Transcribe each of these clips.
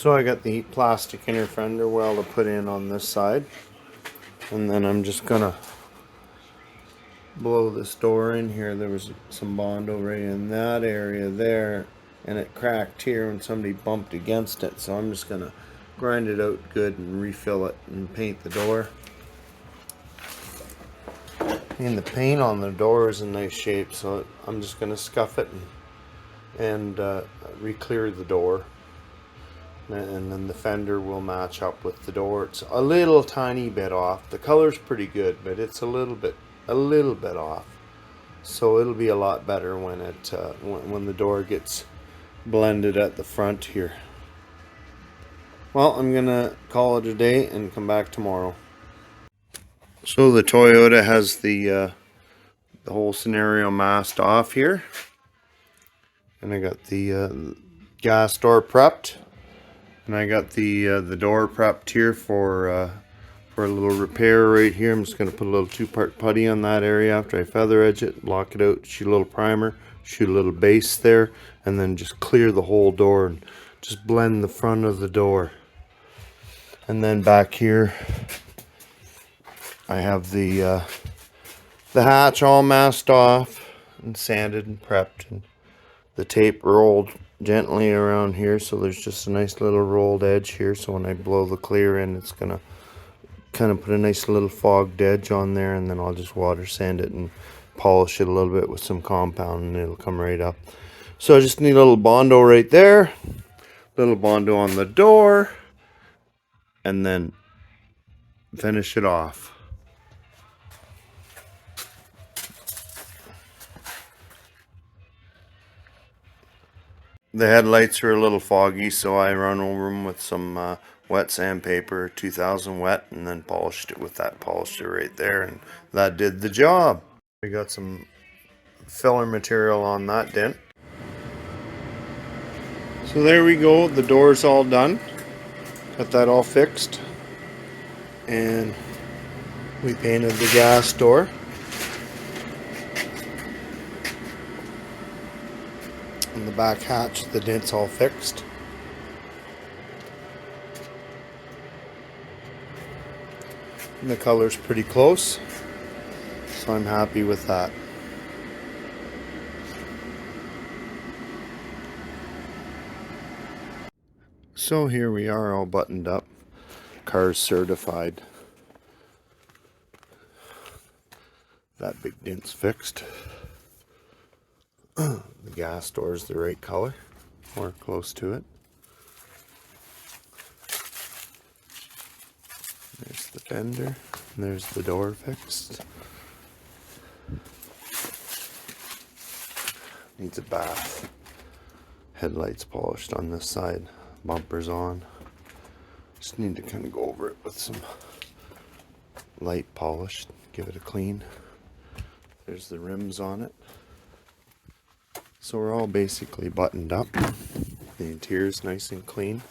So I got the plastic inner fender well to put in on this side, and then I'm just gonna blow this door in here. There was some Bondo right in that area there, and it cracked here when somebody bumped against it, so I'm just gonna grind it out good and refill it and paint the door. And the paint on the door is in nice shape, so I'm just gonna scuff it and re-clear the door, and then the fender will match up with the door. It's a little tiny bit off. The color's pretty good, but it's a little bit off. So it'll be a lot better when it when the door gets blended at the front here. Well, I'm gonna call it a day and come back tomorrow. So the Toyota has the whole scenario masked off here, and I got the gas door prepped, and I got the door prepped here for a little repair right here. I'm just going to put a little 2-part putty on that area after I feather edge it, lock it out, shoot a little primer, shoot a little base there, and then just clear the whole door and just blend the front of the door. And then back here I have the hatch all masked off and sanded and prepped, and the tape rolled gently around here, so there's just a nice little rolled edge here, so when I blow the clear in, it's gonna kind of put a nice little fogged edge on there, and then I'll just water sand it and polish it a little bit with some compound, and it'll come right up. So I just need a little Bondo right there, little Bondo on the door, and then finish it off. The headlights are a little foggy, so I run over them with some wet sandpaper, 2000 wet, and then polished it with that polisher right there, and that did the job. We got some filler material on that dent. So there we go, the door's all done. Got that all fixed, and we painted the gas door. And the back hatch, the dent's all fixed. And the color's pretty close, so I'm happy with that. So here we are, all buttoned up. Car's certified. That big dent's fixed. The gas door is the right color, or close to it. There's the fender, and there's the door fixed. Needs a bath. Headlights polished on this side, bumpers on. Just need to kind of go over it with some light polish, give it a clean. There's the rims on it. So we're all basically buttoned up. The interior's nice and clean.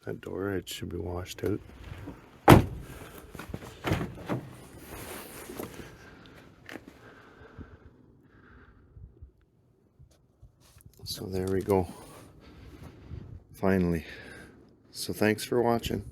That door edge should be washed out. So there we go. Finally. So thanks for watching.